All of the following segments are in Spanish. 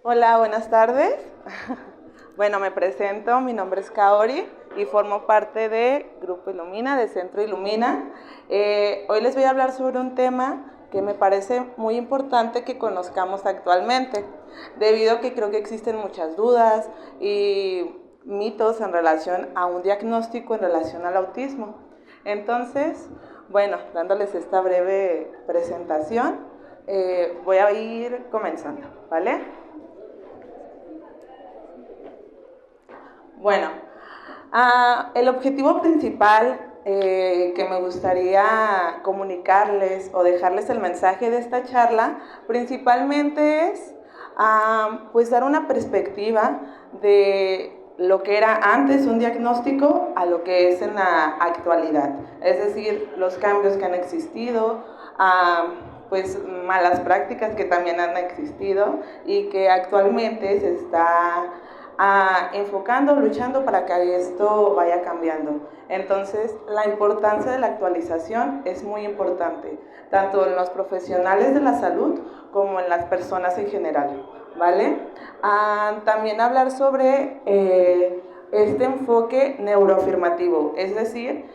Hola, buenas tardes. Bueno, me presento, mi nombre es Kaori y formo parte de Grupo Ilumina, de Centro Ilumina. Hoy les voy a hablar sobre un tema que me parece muy importante que conozcamos actualmente, debido a que creo que existen muchas dudas y mitos en relación a un diagnóstico en relación al autismo. Entonces, bueno, dándoles esta breve presentación, voy a ir comenzando, ¿vale? Bueno, el objetivo principal que me gustaría comunicarles o dejarles el mensaje de esta charla principalmente es pues dar una perspectiva de lo que era antes un diagnóstico a lo que es en la actualidad, es decir, los cambios que han existido, pues malas prácticas que también han existido y que actualmente se está enfocando, luchando para que esto vaya cambiando. Entonces, la importancia de la actualización es muy importante, tanto en los profesionales de la salud como en las personas en general, ¿vale? También hablar sobre este enfoque neuroafirmativo, es decir,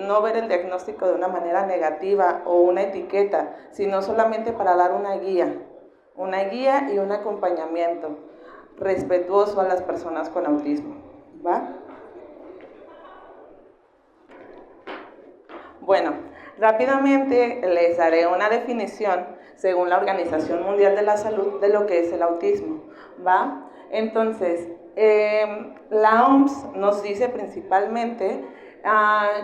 no ver el diagnóstico de una manera negativa o una etiqueta, sino solamente para dar una guía y un acompañamiento respetuoso a las personas con autismo, ¿va? Bueno, rápidamente les daré una definición según la Organización Mundial de la Salud de lo que es el autismo, ¿va? Entonces, la OMS nos dice principalmente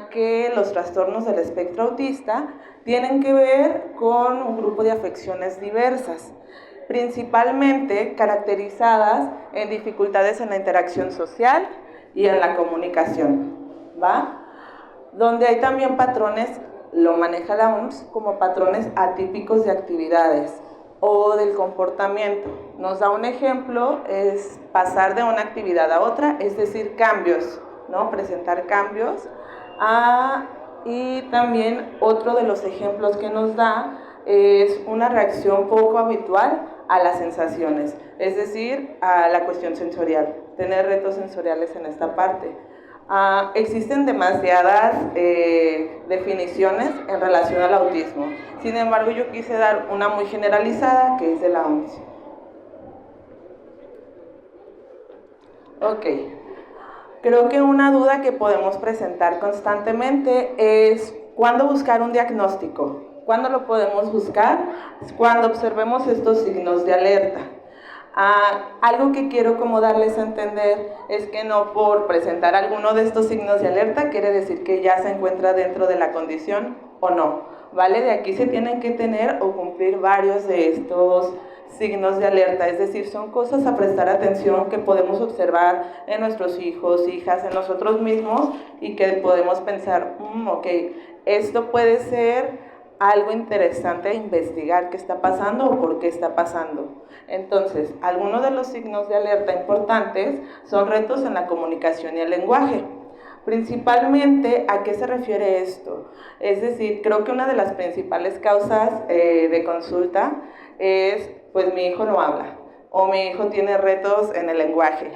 que los trastornos del espectro autista tienen que ver con un grupo de afecciones diversas, principalmente caracterizadas en dificultades en la interacción social y en la comunicación, ¿va? Donde hay también patrones, lo maneja la OMS, como patrones atípicos de actividades o del comportamiento. Nos da un ejemplo, es pasar de una actividad a otra, es decir, cambios, ¿no? Presentar cambios. Y también otro de los ejemplos que nos da es una reacción poco habitual a las sensaciones, es decir, a la cuestión sensorial, tener retos sensoriales en esta parte. Existen demasiadas definiciones en relación al autismo, sin embargo yo quise dar una muy generalizada que es de la OMS. Ok, creo que una duda que podemos presentar constantemente es ¿cuándo buscar un diagnóstico? ¿Cuándo lo podemos buscar? Cuando observemos estos signos de alerta. Algo que quiero como darles a entender es que no por presentar alguno de estos signos de alerta quiere decir que ya se encuentra dentro de la condición o no, ¿vale? De aquí se tienen que tener o cumplir varios de estos signos de alerta, es decir, son cosas a prestar atención que podemos observar en nuestros hijos, hijas, en nosotros mismos y que podemos pensar, ok, esto puede ser algo interesante a investigar qué está pasando o por qué está pasando. Entonces, algunos de los signos de alerta importantes son retos en la comunicación y el lenguaje. Principalmente, ¿a qué se refiere esto? Es decir, creo que una de las principales causas de consulta es, pues mi hijo no habla o mi hijo tiene retos en el lenguaje.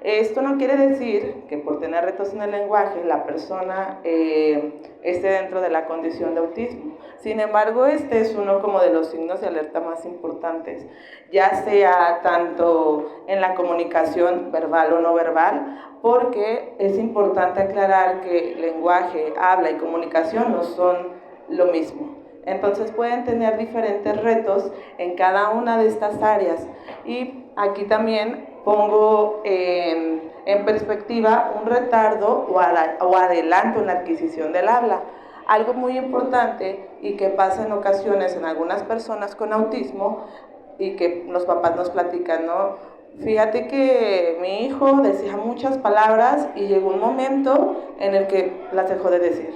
Esto no quiere decir que por tener retos en el lenguaje la persona esté dentro de la condición de autismo. Sin embargo, este es uno como de los signos de alerta más importantes, ya sea tanto en la comunicación verbal o no verbal, porque es importante aclarar que lenguaje, habla y comunicación no son lo mismo. Entonces pueden tener diferentes retos en cada una de estas áreas. Y aquí también pongo en perspectiva un retardo o adelanto en la adquisición del habla. Algo muy importante y que pasa en ocasiones en algunas personas con autismo y que los papás nos platican, ¿no? Fíjate que mi hijo decía muchas palabras y llegó un momento en el que las dejó de decir,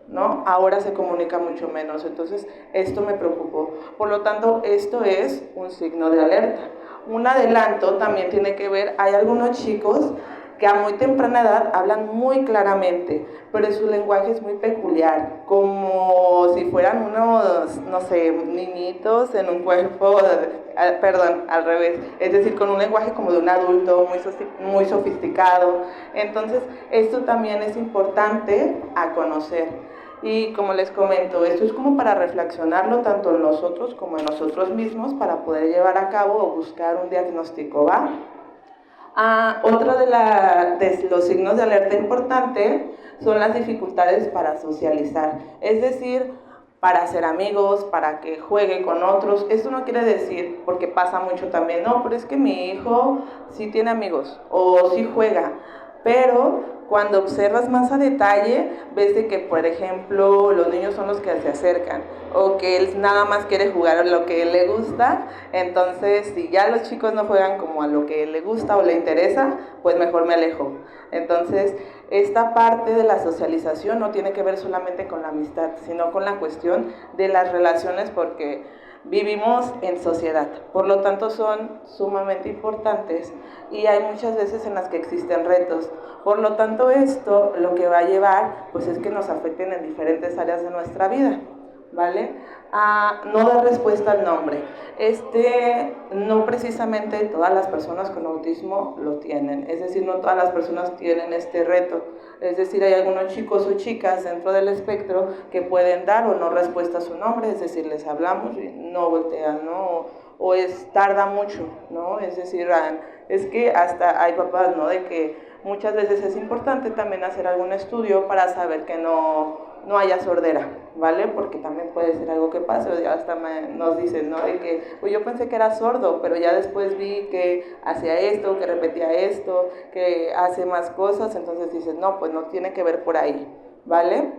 ¿no? Ahora se comunica mucho menos, entonces esto me preocupó. Por lo tanto, esto es un signo de alerta. Un adelanto también tiene que ver, hay algunos chicos que a muy temprana edad hablan muy claramente, pero su lenguaje es muy peculiar, como si fueran unos, no sé, niñitos en un cuerpo, perdón, al revés, es decir, con un lenguaje como de un adulto muy sofisticado. Entonces, esto también es importante a conocer. Y como les comento, esto es como para reflexionarlo tanto en nosotros como en nosotros mismos para poder llevar a cabo o buscar un diagnóstico, ¿va? Otro de los signos de alerta importante son las dificultades para socializar, es decir, para hacer amigos, para que juegue con otros. Esto no quiere decir, porque pasa mucho también, no, pero es que mi hijo sí tiene amigos o sí juega, pero cuando observas más a detalle, ves de que, por ejemplo, los niños son los que se acercan o que él nada más quiere jugar a lo que él le gusta. Entonces, si ya los chicos no juegan como a lo que le gusta o le interesa, pues mejor me alejo. Entonces, esta parte de la socialización no tiene que ver solamente con la amistad, sino con la cuestión de las relaciones, porque vivimos en sociedad, por lo tanto son sumamente importantes y hay muchas veces en las que existen retos. Por lo tanto, esto lo que va a llevar pues es que nos afecten en diferentes áreas de nuestra vida, ¿vale? No dar respuesta al nombre. No precisamente todas las personas con autismo lo tienen, es decir, no todas las personas tienen este reto. Es decir, hay algunos chicos o chicas dentro del espectro que pueden dar o no respuesta a su nombre, es decir, les hablamos y no voltean, ¿no? O tarda mucho, ¿no? Es decir, es que hasta hay papás, ¿no? De que muchas veces es importante también hacer algún estudio para saber que no haya sordera, ¿vale? Porque también puede ser algo que pase, o ya hasta nos dicen, ¿no? De que, pues yo pensé que era sordo, pero ya después vi que hacía esto, que repetía esto, que hace más cosas, entonces dices, no, pues no tiene que ver por ahí, ¿vale?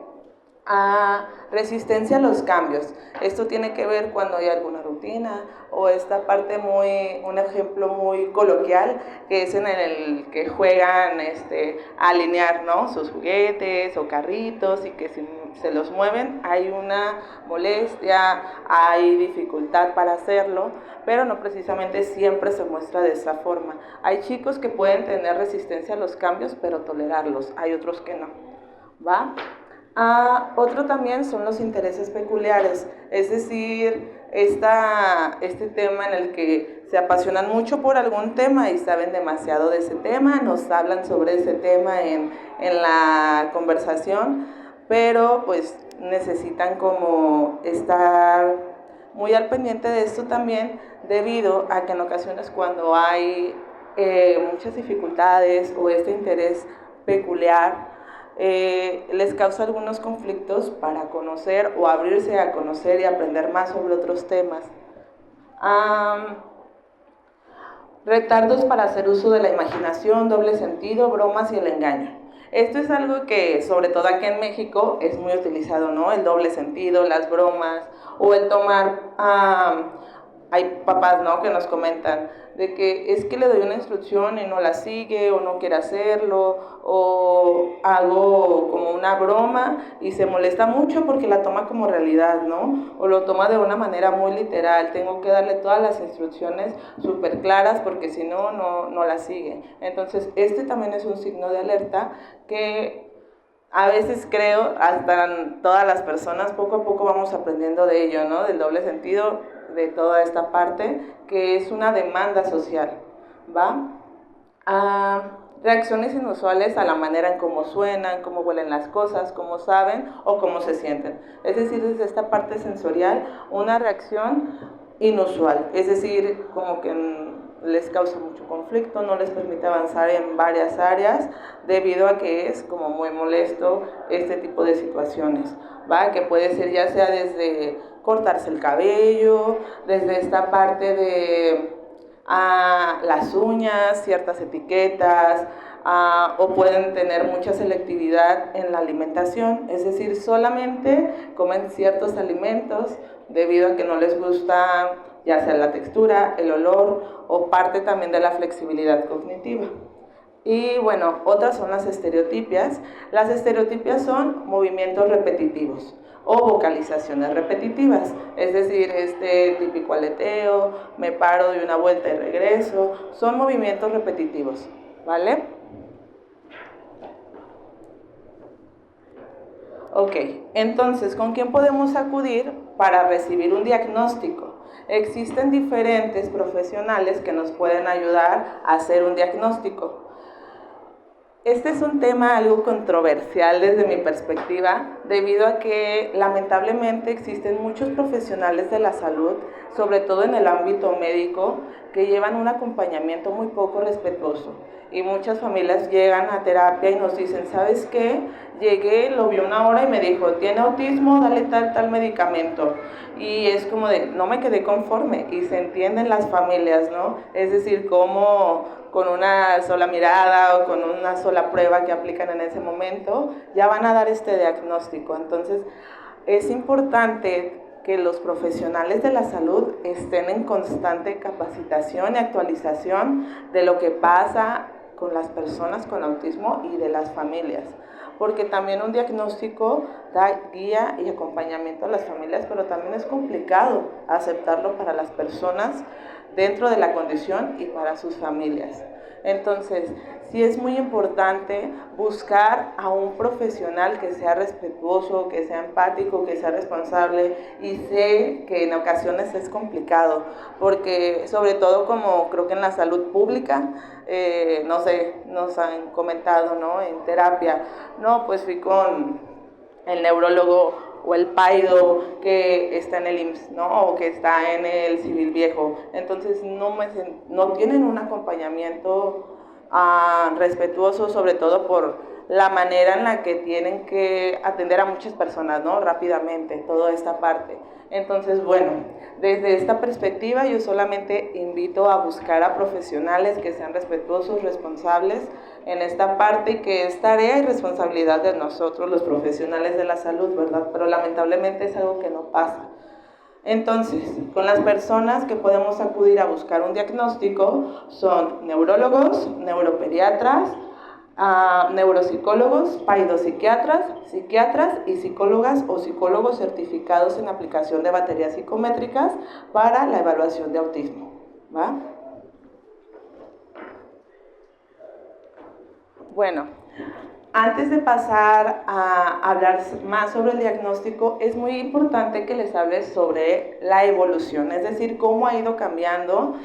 Resistencia a los cambios. Esto tiene que ver cuando hay alguna rutina o esta parte un ejemplo muy coloquial que es en el que juegan a alinear, ¿no? Sus juguetes o carritos y que si se los mueven hay una molestia, hay dificultad para hacerlo, pero no precisamente siempre se muestra de esa forma. Hay chicos que pueden tener resistencia a los cambios pero tolerarlos, hay otros que no, ¿va? Otro también son los intereses peculiares, es decir, este tema en el que se apasionan mucho por algún tema y saben demasiado de ese tema, nos hablan sobre ese tema en la conversación, pero pues necesitan como estar muy al pendiente de esto también, debido a que en ocasiones cuando hay muchas dificultades o este interés peculiar, les causa algunos conflictos para conocer o abrirse a conocer y aprender más sobre otros temas. Retardos para hacer uso de la imaginación, doble sentido, bromas y el engaño. Esto es algo que, sobre todo aquí en México, es muy utilizado, ¿no? El doble sentido, las bromas o el tomar... hay papás, ¿no?, que nos comentan de que es que le doy una instrucción y no la sigue o no quiere hacerlo, o hago como una broma y se molesta mucho porque la toma como realidad, ¿no? O lo toma de una manera muy literal, tengo que darle todas las instrucciones súper claras porque si no, no la sigue. Entonces, también es un signo de alerta que a veces creo, hasta todas las personas, poco a poco vamos aprendiendo de ello, ¿no? Del doble sentido, de toda esta parte, que es una demanda social, ¿va? Reacciones inusuales a la manera en cómo suenan, cómo huelen las cosas, cómo saben o cómo se sienten. Es decir, desde esta parte sensorial, una reacción inusual, es decir, como que les causa mucho conflicto, no les permite avanzar en varias áreas debido a que es como muy molesto este tipo de situaciones, ¿va? Que puede ser ya sea desde cortarse el cabello, desde esta parte de las uñas, ciertas etiquetas, o pueden tener mucha selectividad en la alimentación, es decir, solamente comen ciertos alimentos debido a que no les gusta ya sea la textura, el olor o parte también de la flexibilidad cognitiva. Y bueno, otras son las estereotipias. Las estereotipias son movimientos repetitivos o vocalizaciones repetitivas, es decir, este típico aleteo, me paro, doy una vuelta y regreso, son movimientos repetitivos, ¿vale? Ok, entonces, ¿con quién podemos acudir para recibir un diagnóstico? Existen diferentes profesionales que nos pueden ayudar a hacer un diagnóstico. Este es un tema algo controversial desde mi perspectiva, debido a que lamentablemente existen muchos profesionales de la salud, sobre todo en el ámbito médico, que llevan un acompañamiento muy poco respetuoso. Y muchas familias llegan a terapia y nos dicen, ¿sabes qué? Llegué, lo vi una hora y me dijo, tiene autismo, dale tal medicamento. Y es como de, no me quedé conforme. Y se entienden las familias, ¿no? Es decir, cómo con una sola mirada o con una sola prueba que aplican en ese momento, ya van a dar este diagnóstico. Entonces, es importante que los profesionales de la salud estén en constante capacitación y actualización de lo que pasa con las personas con autismo y de las familias, porque también un diagnóstico da guía y acompañamiento a las familias, pero también es complicado aceptarlo para las personas dentro de la condición y para sus familias. Entonces, sí es muy importante buscar a un profesional que sea respetuoso, que sea empático, que sea responsable, y sé que en ocasiones es complicado, porque sobre todo como creo que en la salud pública, no sé, nos han comentado, ¿no? En terapia, no, pues fui con el neurólogo o el PAIDO que está en el IMSS, ¿no? O que está en el Civil Viejo. Entonces no tienen un acompañamiento respetuoso, sobre todo por la manera en la que tienen que atender a muchas personas, ¿no? Rápidamente, toda esta parte. Entonces, bueno, desde esta perspectiva yo solamente invito a buscar a profesionales que sean respetuosos, responsables en esta parte, y que es tarea y responsabilidad de nosotros los profesionales de la salud, ¿verdad? Pero lamentablemente es algo que no pasa. Entonces, con las personas que podemos acudir a buscar un diagnóstico son neurólogos, neuropediatras, neuropsicólogos, paidopsiquiatras, psiquiatras y psicólogas o psicólogos certificados en aplicación de baterías psicométricas para la evaluación de autismo, ¿va? Bueno, antes de pasar a hablar más sobre el diagnóstico, es muy importante que les hable sobre la evolución, es decir, cómo ha ido cambiando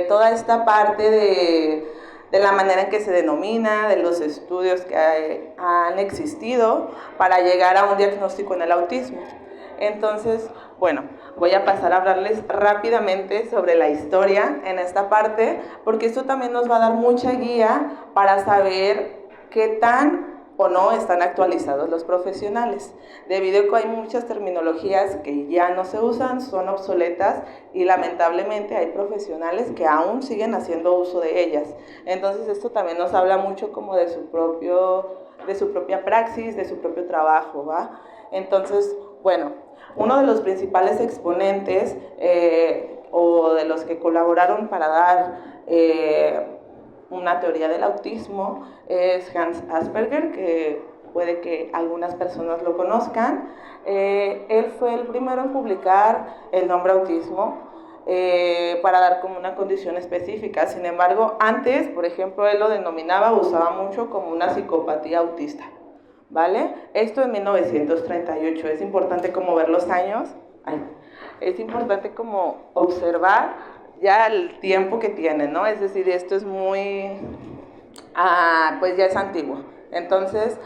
toda esta parte de la manera en que se denomina, de los estudios que han existido para llegar a un diagnóstico en el autismo. Entonces, bueno, voy a pasar a hablarles rápidamente sobre la historia en esta parte, porque esto también nos va a dar mucha guía para saber qué tan o no están actualizados los profesionales, debido a que hay muchas terminologías que ya no se usan, son obsoletas, y lamentablemente hay profesionales que aún siguen haciendo uso de ellas. Entonces esto también nos habla mucho como de su propia praxis, de su propio trabajo, ¿va? Entonces, bueno, uno de los principales exponentes o de los que colaboraron para dar una teoría del autismo es Hans Asperger, que puede que algunas personas lo conozcan. Él fue el primero en publicar el nombre autismo para dar como una condición específica. Sin embargo, antes, por ejemplo, él lo denominaba, usaba mucho como una psicopatía autista, ¿vale? Esto en 1938, es importante como ver los años, es importante como observar ya el tiempo que tiene, ¿no? Es decir, esto es muy, pues ya es antiguo. Entonces,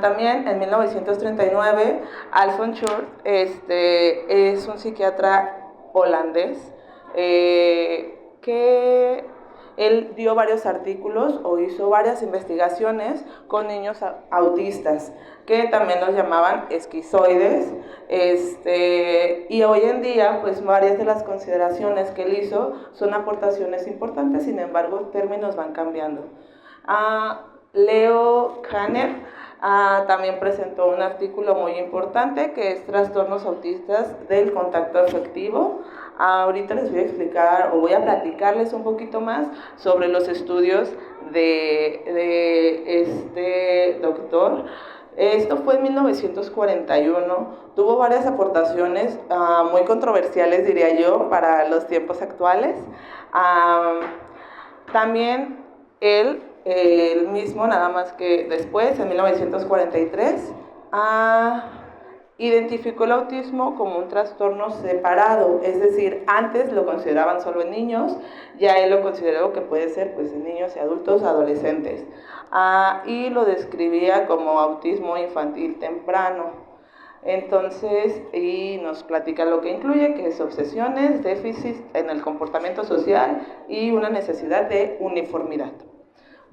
también en 1939, Alfons Schulz es un psiquiatra holandés que él dio varios artículos o hizo varias investigaciones con niños autistas, que también los llamaban esquizoides, y hoy en día pues varias de las consideraciones que él hizo son aportaciones importantes, sin embargo términos van cambiando. Leo Kanner también presentó un artículo muy importante que es trastornos autistas del contacto afectivo. Ahorita les voy a explicar o voy a platicarles un poquito más sobre los estudios de este doctor. Esto fue en 1941, tuvo varias aportaciones muy controversiales, diría yo, para los tiempos actuales. También él mismo, nada más que después, en 1943, identificó el autismo como un trastorno separado, es decir, antes lo consideraban solo en niños, ya él lo consideró que puede ser pues, en niños y adultos, adolescentes, y lo describía como autismo infantil temprano. Entonces, y nos platica lo que incluye, que es obsesiones, déficits en el comportamiento social y una necesidad de uniformidad.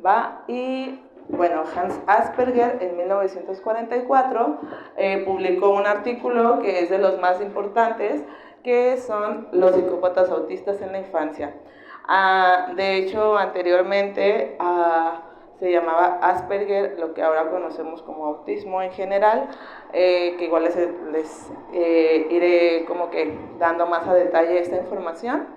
¿Va? Y bueno, Hans Asperger en 1944 publicó un artículo que es de los más importantes, que son los psicópatas autistas en la infancia. De hecho, anteriormente se llamaba Asperger, lo que ahora conocemos como autismo en general, que igual les iré como que dando más a detalle esta información.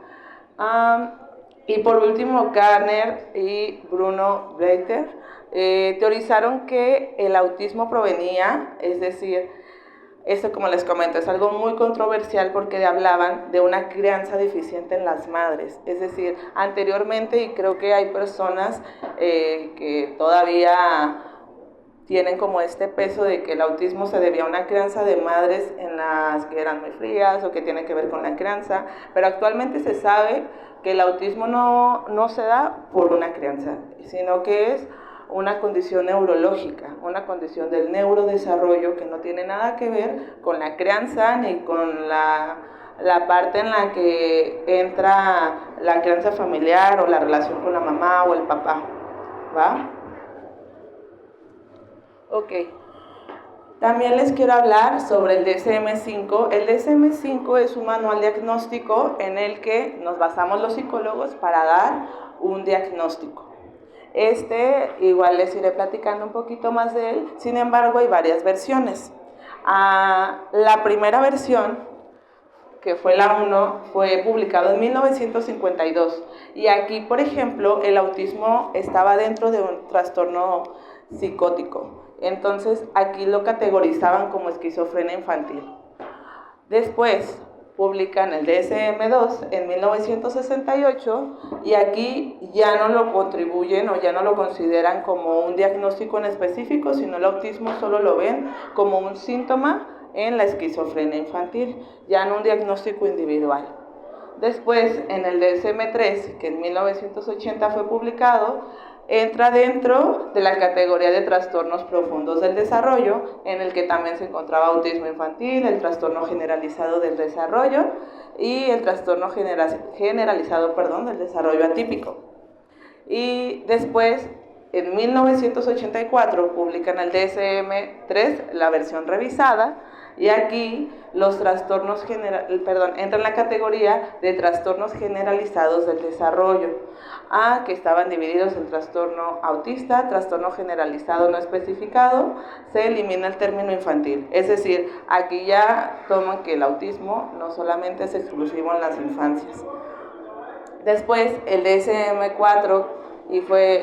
Y por último, Garner y Bruno Breiter teorizaron que el autismo provenía, es decir, esto como les comento es algo muy controversial porque hablaban de una crianza deficiente en las madres, es decir, anteriormente, y creo que hay personas que todavía tienen como este peso de que el autismo se debía a una crianza de madres en las que eran muy frías o que tiene que ver con la crianza, pero actualmente se sabe que el autismo no se da por una crianza, sino que es una condición neurológica, una condición del neurodesarrollo que no tiene nada que ver con la crianza ni con la parte en la que entra la crianza familiar o la relación con la mamá o el papá, ¿va? Ok. También les quiero hablar sobre el DSM-5. El DSM-5 es un manual diagnóstico en el que nos basamos los psicólogos para dar un diagnóstico. Igual les iré platicando un poquito más de él, sin embargo hay varias versiones. La primera versión, que fue la 1, fue publicado en 1952 y aquí, por ejemplo, el autismo estaba dentro de un trastorno psicótico, entonces aquí lo categorizaban como esquizofrenia infantil. Después publican el DSM-2 en 1968 y aquí ya no lo contribuyen o ya no lo consideran como un diagnóstico en específico, sino el autismo solo lo ven como un síntoma en la esquizofrenia infantil, ya no un diagnóstico individual. Después, en el DSM-3, que en 1980 fue publicado, entra dentro de la categoría de trastornos profundos del desarrollo, en el que también se encontraba autismo infantil, el trastorno generalizado del desarrollo y el trastorno generalizado del desarrollo atípico. Y después, en 1984, publican el DSM-3, la versión revisada, y aquí los trastornos entra en la categoría de trastornos generalizados del desarrollo, que estaban divididos en trastorno autista, trastorno generalizado no especificado, se elimina el término infantil. Es decir, aquí ya toman que el autismo no solamente es exclusivo en las infancias. Después, el DSM-4,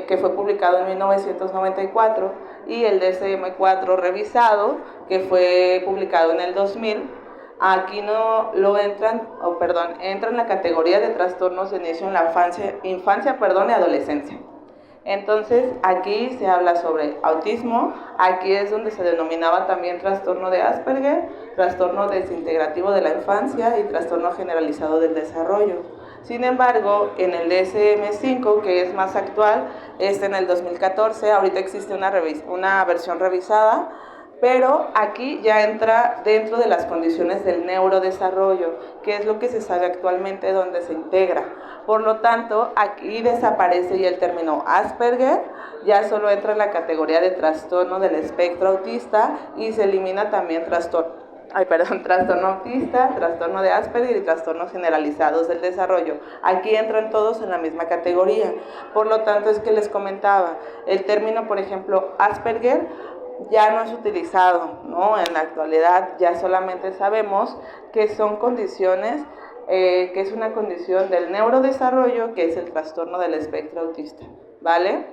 que fue publicado en 1994, y el DSM-4 revisado, que fue publicado en el 2000, aquí entra en la categoría de trastornos de inicio en la infancia y adolescencia. Entonces, aquí se habla sobre autismo, aquí es donde se denominaba también trastorno de Asperger, trastorno desintegrativo de la infancia y trastorno generalizado del desarrollo. Sin embargo, en el DSM-5, que es más actual, en el 2014, ahorita existe una versión revisada, pero aquí ya entra dentro de las condiciones del neurodesarrollo, que es lo que se sabe actualmente donde se integra. Por lo tanto, aquí desaparece ya el término Asperger, ya solo entra en la categoría de trastorno del espectro autista y se elimina también trastorno autista, trastorno de Asperger y trastornos generalizados del desarrollo. Aquí entran todos en la misma categoría. Por lo tanto, es que les comentaba, el término, por ejemplo, Asperger, ya no es utilizado, ¿no? En la actualidad ya solamente sabemos que son condiciones, que es una condición del neurodesarrollo, que es el trastorno del espectro autista, ¿vale?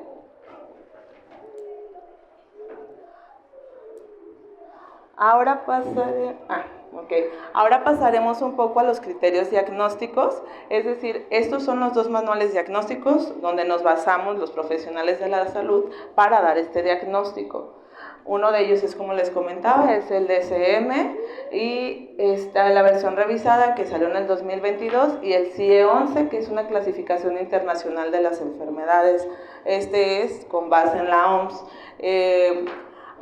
Ahora pasaremos un poco a los criterios diagnósticos, es decir, estos son los dos manuales diagnósticos donde nos basamos los profesionales de la salud para dar este diagnóstico. Uno de ellos es, como les comentaba, es el DSM, y está la versión revisada que salió en el 2022, y el CIE-11, que es una clasificación internacional de las enfermedades. Este es con base en la OMS.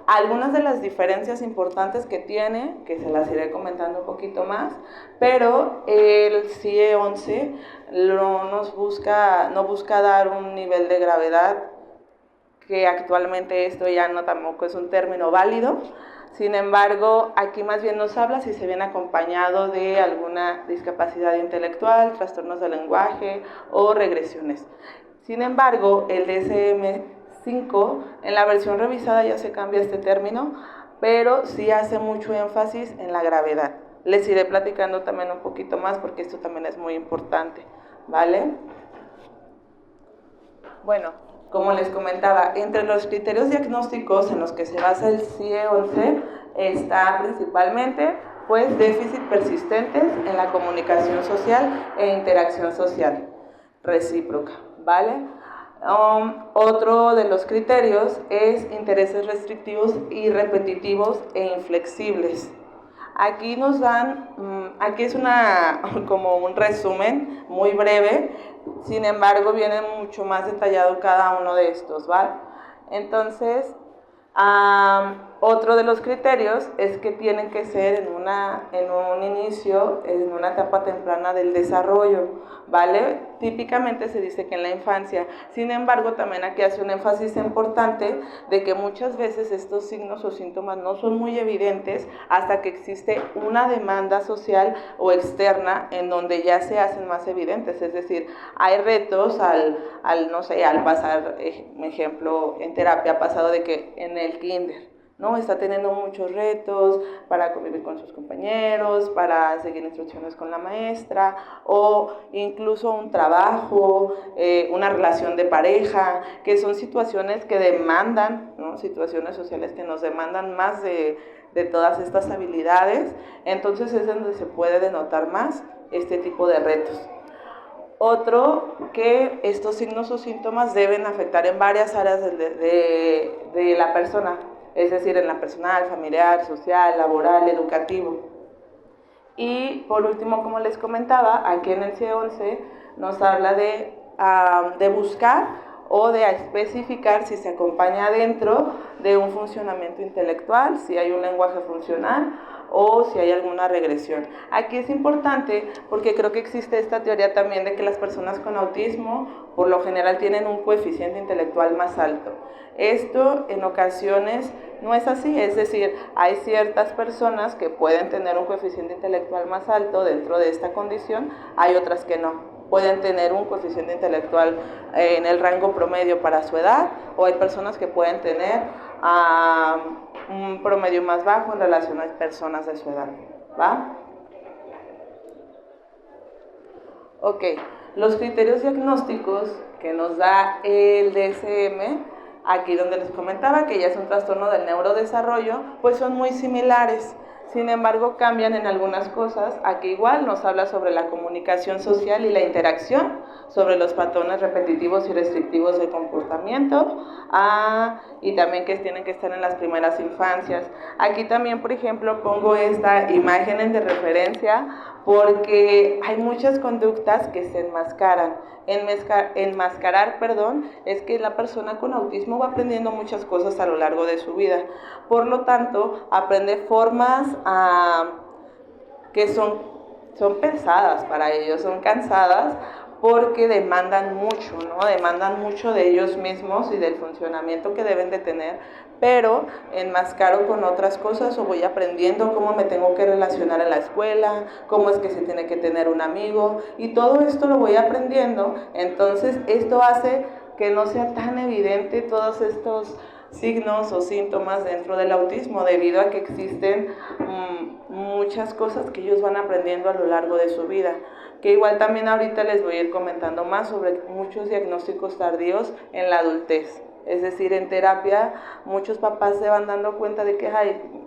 Algunas de las diferencias importantes que tiene, que se las iré comentando un poquito más, pero el CIE-11 no busca dar un nivel de gravedad, que actualmente esto ya no tampoco es un término válido. Sin embargo, aquí más bien nos habla si se viene acompañado de alguna discapacidad intelectual, trastornos del lenguaje o regresiones. Sin embargo, el DSM-5, en la versión revisada ya se cambia este término, pero sí hace mucho énfasis en la gravedad. Les iré platicando también un poquito más porque esto también es muy importante, ¿vale? Bueno, como les comentaba, entre los criterios diagnósticos en los que se basa el CIE-11 está principalmente pues déficit persistentes en la comunicación social e interacción social recíproca, ¿vale? Otro de los criterios es intereses restrictivos y repetitivos e inflexibles. Aquí nos dan, aquí es como un resumen muy breve, sin embargo viene mucho más detallado cada uno de estos, ¿vale? Entonces, otro de los criterios es que tienen que ser en un inicio, en una etapa temprana del desarrollo, ¿vale? Típicamente se dice que en la infancia. Sin embargo, también aquí hace un énfasis importante de que muchas veces estos signos o síntomas no son muy evidentes hasta que existe una demanda social o externa en donde ya se hacen más evidentes. Es decir, hay retos no sé, al pasar, ejemplo, en terapia ha pasado de que en el kinder, ¿no? Está teniendo muchos retos para convivir con sus compañeros, para seguir instrucciones con la maestra, o incluso un trabajo, una relación de pareja, que son situaciones que demandan, ¿no? Situaciones sociales que nos demandan más de todas estas habilidades. Entonces es donde se puede denotar más este tipo de retos. Otro, que estos signos o síntomas deben afectar en varias áreas de la persona, es decir, en la personal, familiar, social, laboral, educativo. Y por último, como les comentaba, aquí en el CIE-11 nos habla de buscar o de especificar si se acompaña dentro de un funcionamiento intelectual, si hay un lenguaje funcional o si hay alguna regresión. Aquí es importante porque creo que existe esta teoría también de que las personas con autismo por lo general tienen un coeficiente intelectual más alto. Esto en ocasiones no es así, es decir, hay ciertas personas que pueden tener un coeficiente intelectual más alto dentro de esta condición, hay otras que no. Pueden tener un coeficiente intelectual en el rango promedio para su edad, o hay personas que pueden tener un promedio más bajo en relación a personas de su edad, ¿va? Ok, los criterios diagnósticos que nos da el DSM, aquí donde les comentaba que ya es un trastorno del neurodesarrollo, pues son muy similares. Sin embargo, cambian en algunas cosas. Aquí igual nos habla sobre la comunicación social y la interacción, sobre los patrones repetitivos y restrictivos de comportamiento, y también que tienen que estar en las primeras infancias. Aquí también, por ejemplo, pongo esta imagen de referencia porque hay muchas conductas que se enmascaran. Enmascarar, es que la persona con autismo va aprendiendo muchas cosas a lo largo de su vida. Por lo tanto, aprende formas que son pesadas para ellos, son cansadas, porque demandan mucho, ¿no? Demandan mucho de ellos mismos y del funcionamiento que deben de tener, pero enmascaro con otras cosas o voy aprendiendo cómo me tengo que relacionar en la escuela, cómo es que se tiene que tener un amigo, y todo esto lo voy aprendiendo. Entonces esto hace que no sea tan evidente todos estos signos o síntomas dentro del autismo, debido a que existen muchas cosas que ellos van aprendiendo a lo largo de su vida, que igual también ahorita les voy a ir comentando más sobre muchos diagnósticos tardíos en la adultez. Es decir, en terapia muchos papás se van dando cuenta de que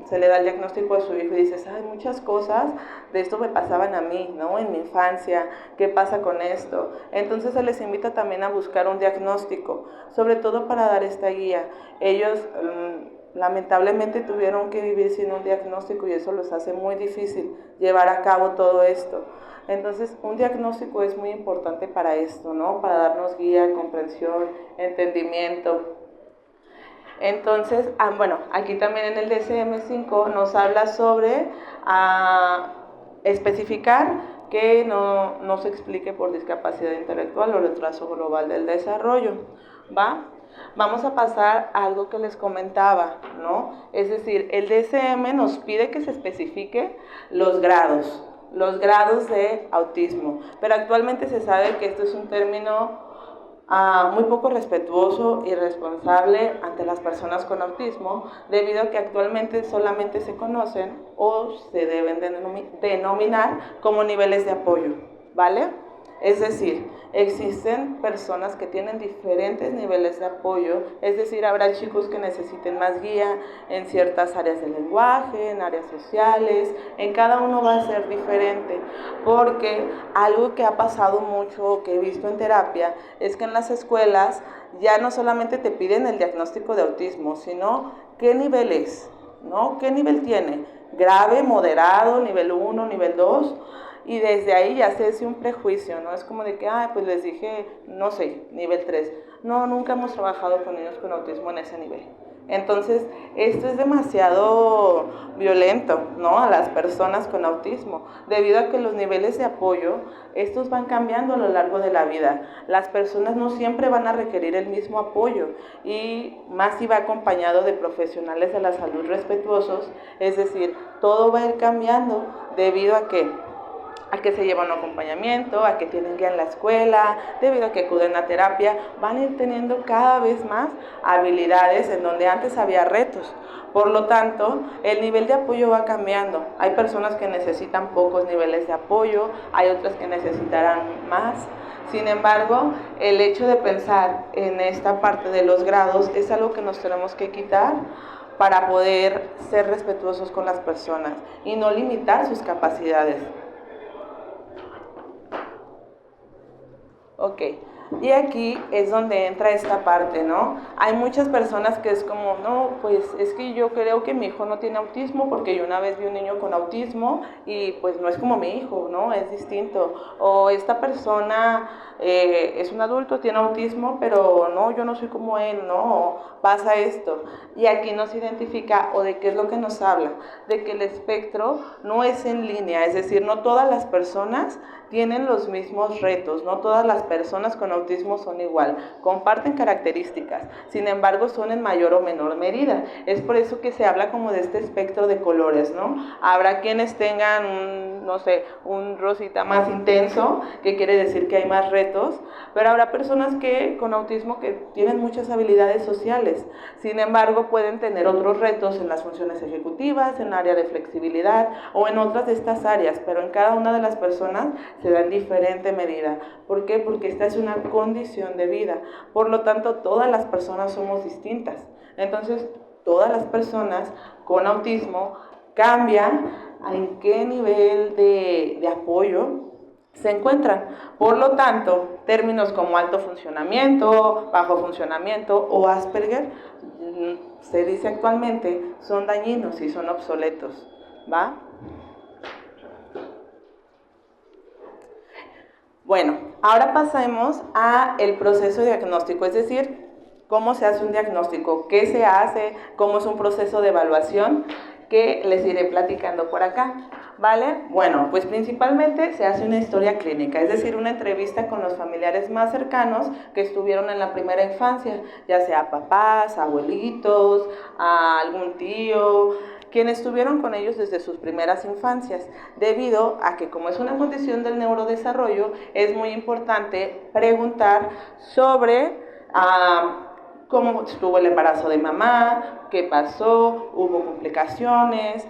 se le da el diagnóstico a su hijo y dices, muchas cosas de esto me pasaban a mí, ¿no? En mi infancia, ¿qué pasa con esto? Entonces se les invita también a buscar un diagnóstico, sobre todo para dar esta guía. Ellos lamentablemente tuvieron que vivir sin un diagnóstico y eso los hace muy difícil llevar a cabo todo esto. Entonces, un diagnóstico es muy importante para esto, ¿no? Para darnos guía, comprensión, entendimiento. Entonces, bueno, aquí también en el DSM-5 nos habla sobre especificar que no se explique por discapacidad intelectual o retraso global del desarrollo, ¿va? Vamos a pasar a algo que les comentaba, ¿no? Es decir, el DSM nos pide que se especifique los grados de autismo, pero actualmente se sabe que esto es un término muy poco respetuoso y responsable ante las personas con autismo, debido a que actualmente solamente se conocen o se deben denominar como niveles de apoyo, ¿vale? Es decir, existen personas que tienen diferentes niveles de apoyo, es decir, habrá chicos que necesiten más guía en ciertas áreas del lenguaje, en áreas sociales, en cada uno va a ser diferente, porque algo que ha pasado mucho, que he visto en terapia, es que en las escuelas ya no solamente te piden el diagnóstico de autismo, sino qué nivel es, ¿no? ¿Qué nivel tiene? Grave, moderado, nivel 1, nivel 2... y desde ahí ya se hace un prejuicio, ¿no? Es como de que, pues les dije, no sé, nivel 3. No, nunca hemos trabajado con niños con autismo en ese nivel. Entonces, esto es demasiado violento, ¿no? A las personas con autismo, debido a que los niveles de apoyo, estos van cambiando a lo largo de la vida. Las personas no siempre van a requerir el mismo apoyo, y más si va acompañado de profesionales de la salud respetuosos, es decir, todo va a ir cambiando debido a que se llevan un acompañamiento, a que tienen guía en la escuela, debido a que acuden a terapia, van a ir teniendo cada vez más habilidades en donde antes había retos. Por lo tanto, el nivel de apoyo va cambiando. Hay personas que necesitan pocos niveles de apoyo, hay otras que necesitarán más. Sin embargo, el hecho de pensar en esta parte de los grados es algo que nos tenemos que quitar para poder ser respetuosos con las personas y no limitar sus capacidades. Ok, y aquí es donde entra esta parte, ¿no? Hay muchas personas que es como, no, pues es que yo creo que mi hijo no tiene autismo porque yo una vez vi un niño con autismo y pues no es como mi hijo, ¿no? Es distinto. O esta persona es un adulto, tiene autismo, pero no, yo no soy como él, ¿no? Pasa esto. Y aquí nos identifica, o de qué es lo que nos habla, de que el espectro no es en línea, es decir, no todas las personas tienen los mismos retos, no todas las personas con autismo son igual, comparten características, sin embargo son en mayor o menor medida. Es por eso que se habla como de este espectro de colores, ¿no? Habrá quienes tengan un rosita más intenso, que quiere decir que hay más retos, pero habrá personas que con autismo que tienen muchas habilidades sociales, sin embargo pueden tener otros retos en las funciones ejecutivas, en el área de flexibilidad o en otras de estas áreas, pero en cada una de las personas se da en diferente medida. ¿Por qué? Porque esta es una condición de vida. Por lo tanto, todas las personas somos distintas. Entonces, todas las personas con autismo cambian en qué nivel de apoyo se encuentran. Por lo tanto, términos como alto funcionamiento, bajo funcionamiento o Asperger, se dice actualmente, son dañinos y son obsoletos, ¿va? Bueno, ahora pasemos a el proceso diagnóstico, es decir, cómo se hace un diagnóstico, qué se hace, cómo es un proceso de evaluación, que les iré platicando por acá, ¿vale? Bueno, pues principalmente se hace una historia clínica, es decir, una entrevista con los familiares más cercanos que estuvieron en la primera infancia, ya sea papás, abuelitos, algún tío, quienes estuvieron con ellos desde sus primeras infancias, debido a que como es una condición del neurodesarrollo, es muy importante preguntar sobre cómo estuvo el embarazo de mamá, qué pasó, hubo complicaciones,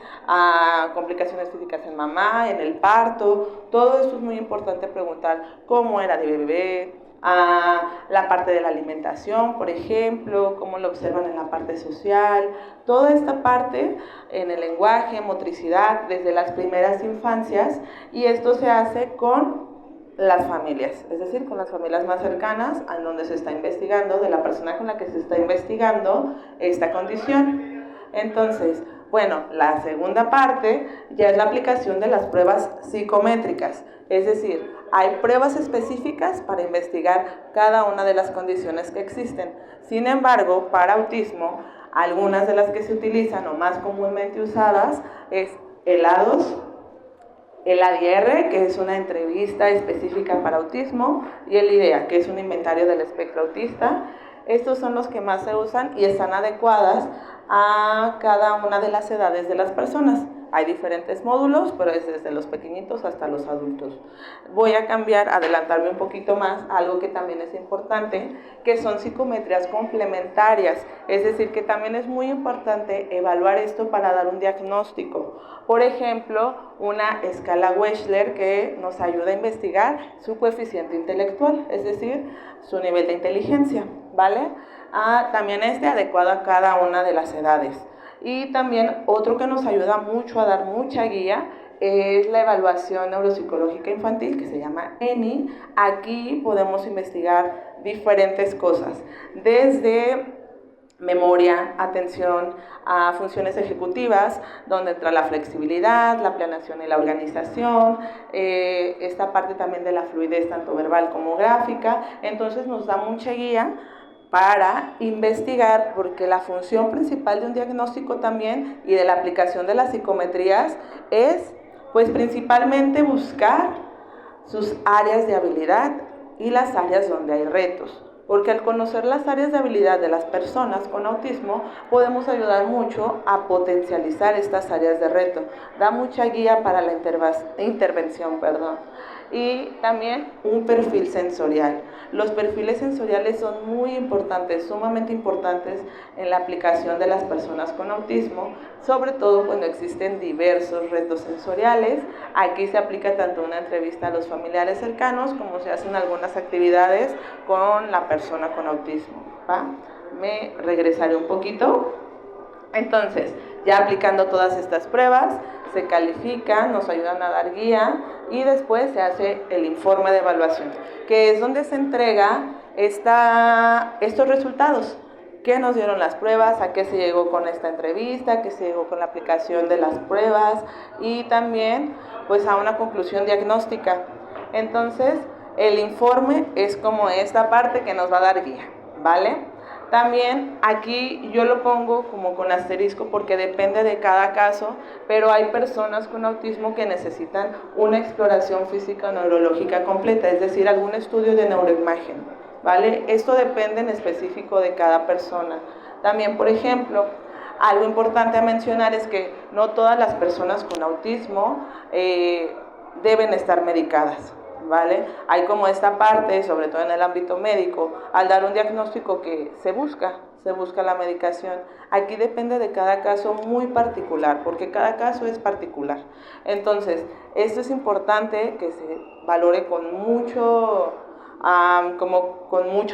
complicaciones físicas en mamá, en el parto. Todo esto es muy importante preguntar, cómo era de bebé, la parte de la alimentación, por ejemplo, cómo lo observan en la parte social, toda esta parte en el lenguaje, motricidad, desde las primeras infancias, y esto se hace con las familias, es decir, con las familias más cercanas, en donde se está investigando, de la persona con la que se está investigando esta condición. Entonces, bueno, la segunda parte ya es la aplicación de las pruebas psicométricas, es decir, hay pruebas específicas para investigar cada una de las condiciones que existen. Sin embargo, para autismo, algunas de las que se utilizan o más comúnmente usadas es el A2, el ADR, que es una entrevista específica para autismo, y el IDEA, que es un inventario del espectro autista. Estos son los que más se usan y están adecuadas a cada una de las edades de las personas. Hay diferentes módulos, pero es desde los pequeñitos hasta los adultos. Voy a adelantarme un poquito más, algo que también es importante, que son psicometrías complementarias. Es decir, que también es muy importante evaluar esto para dar un diagnóstico. Por ejemplo, una escala Wechsler que nos ayuda a investigar su coeficiente intelectual, es decir, su nivel de inteligencia, ¿vale? También adecuado a cada una de las edades. Y también otro que nos ayuda mucho a dar mucha guía es la evaluación neuropsicológica infantil, que se llama ENI. Aquí podemos investigar diferentes cosas, desde memoria, atención a funciones ejecutivas, donde entra la flexibilidad, la planeación y la organización, esta parte también de la fluidez tanto verbal como gráfica. Entonces nos da mucha guía para investigar, porque la función principal de un diagnóstico también y de la aplicación de las psicometrías es, pues, principalmente buscar sus áreas de habilidad y las áreas donde hay retos. Porque al conocer las áreas de habilidad de las personas con autismo, podemos ayudar mucho a potencializar estas áreas de reto. Da mucha guía para la intervención. Y también un perfil sensorial. Los perfiles sensoriales son muy importantes, sumamente importantes en la aplicación de las personas con autismo, sobre todo cuando existen diversos retos sensoriales. Aquí se aplica tanto una entrevista a los familiares cercanos como se hacen algunas actividades con la persona con autismo, ¿va? Me regresaré un poquito. Entonces, ya aplicando todas estas pruebas, se califican, nos ayudan a dar guía y después se hace el informe de evaluación, que es donde se entrega estos resultados. ¿Qué nos dieron las pruebas? ¿A qué se llegó con esta entrevista? ¿A qué se llegó con la aplicación de las pruebas? Y también, pues, a una conclusión diagnóstica. Entonces, el informe es como esta parte que nos va a dar guía, ¿vale? También aquí yo lo pongo como con asterisco porque depende de cada caso, pero hay personas con autismo que necesitan una exploración física o neurológica completa, es decir, algún estudio de neuroimagen, ¿vale? Esto depende en específico de cada persona. También, por ejemplo, algo importante a mencionar es que no todas las personas con autismo deben estar medicadas, ¿vale? Hay como esta parte, sobre todo en el ámbito médico, al dar un diagnóstico que se busca la medicación. Aquí depende de cada caso muy particular, porque cada caso es particular. Entonces, esto es importante que se valore con mucho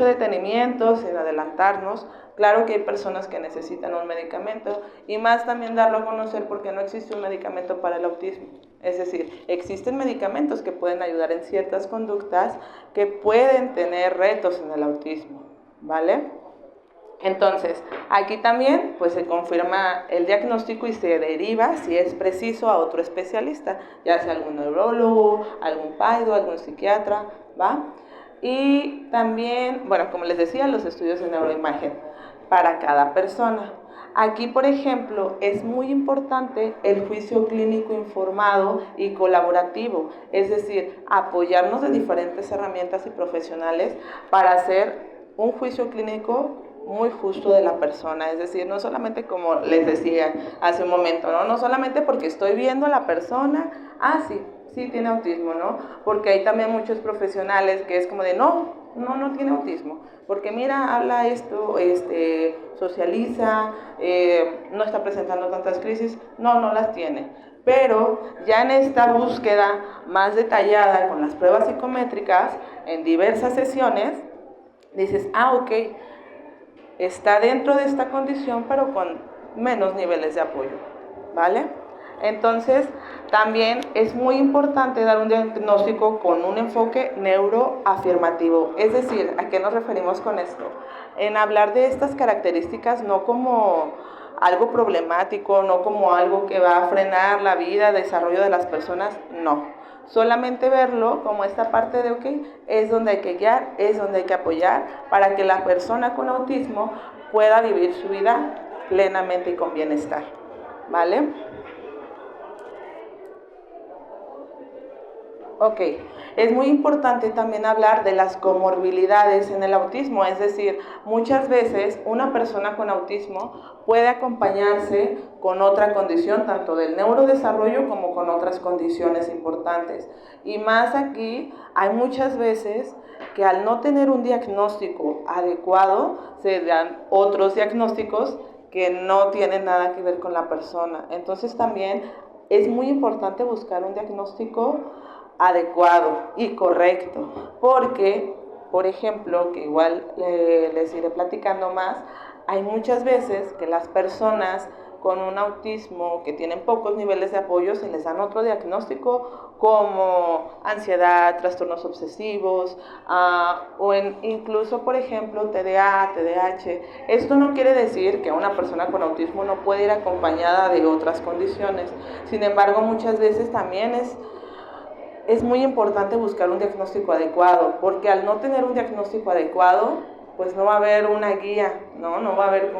detenimiento, sin adelantarnos. Claro que hay personas que necesitan un medicamento y más también darlo a conocer porque no existe un medicamento para el autismo. Es decir, existen medicamentos que pueden ayudar en ciertas conductas que pueden tener retos en el autismo, ¿vale? Entonces, aquí también pues se confirma el diagnóstico y se deriva, si es preciso, a otro especialista, ya sea algún neurólogo, algún paido, algún psiquiatra, ¿va? Y también, bueno, como les decía, los estudios de neuroimagen para cada persona. Aquí, por ejemplo, es muy importante el juicio clínico informado y colaborativo, es decir, apoyarnos de diferentes herramientas y profesionales para hacer un juicio clínico muy justo de la persona, es decir, no solamente como les decía hace un momento, no solamente porque estoy viendo a la persona, sí tiene autismo, ¿no? Porque hay también muchos profesionales que es como de no tiene autismo, porque mira, habla esto, socializa, no está presentando tantas crisis, no las tiene. Pero ya en esta búsqueda más detallada con las pruebas psicométricas, en diversas sesiones, dices, ok, está dentro de esta condición, pero con menos niveles de apoyo, ¿vale? Entonces, también es muy importante dar un diagnóstico con un enfoque neuroafirmativo. Es decir, ¿a qué nos referimos con esto? En hablar de estas características no como algo problemático, no como algo que va a frenar la vida, el desarrollo de las personas, no. Solamente verlo como esta parte de, ok, es donde hay que guiar, es donde hay que apoyar para que la persona con autismo pueda vivir su vida plenamente y con bienestar, ¿vale? Ok, es muy importante también hablar de las comorbilidades en el autismo, es decir, muchas veces una persona con autismo puede acompañarse con otra condición, tanto del neurodesarrollo como con otras condiciones importantes. Y más aquí, hay muchas veces que al no tener un diagnóstico adecuado, se dan otros diagnósticos que no tienen nada que ver con la persona. Entonces también es muy importante buscar un diagnóstico adecuado y correcto, porque, por ejemplo, que igual les iré platicando más, hay muchas veces que las personas con un autismo que tienen pocos niveles de apoyo se les dan otro diagnóstico como ansiedad, trastornos obsesivos o incluso, por ejemplo, TDA, TDAH. Esto no quiere decir que una persona con autismo no puede ir acompañada de otras condiciones. Sin embargo, muchas veces también es muy importante buscar un diagnóstico adecuado, porque al no tener un diagnóstico adecuado, pues no va a haber una guía, no va a haber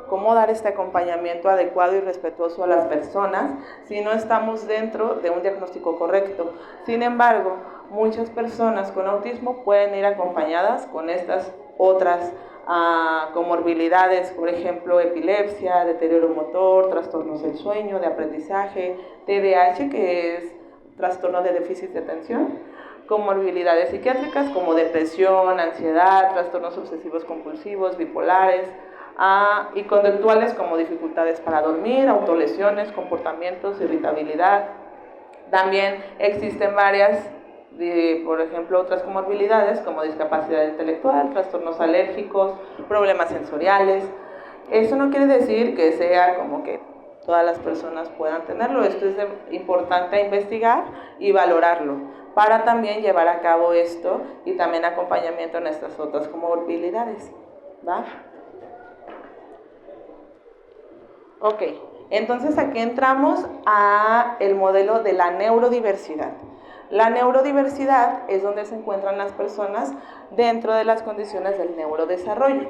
cómo dar este acompañamiento adecuado y respetuoso a las personas si no estamos dentro de un diagnóstico correcto. Sin embargo, muchas personas con autismo pueden ir acompañadas con estas otras comorbilidades, por ejemplo, epilepsia, deterioro motor, trastornos del sueño, de aprendizaje, TDAH, que es trastorno de déficit de atención, comorbilidades psiquiátricas como depresión, ansiedad, trastornos obsesivos compulsivos, bipolares, y conductuales como dificultades para dormir, autolesiones, comportamientos, irritabilidad. También existen varias, por ejemplo, otras comorbilidades como discapacidad intelectual, trastornos alérgicos, problemas sensoriales. Eso no quiere decir que sea como que todas las personas puedan tenerlo. Esto es importante investigar y valorarlo para también llevar a cabo esto y también acompañamiento en estas otras comorbilidades, ¿va? Ok, entonces aquí entramos a el modelo de la neurodiversidad. La neurodiversidad es donde se encuentran las personas dentro de las condiciones del neurodesarrollo,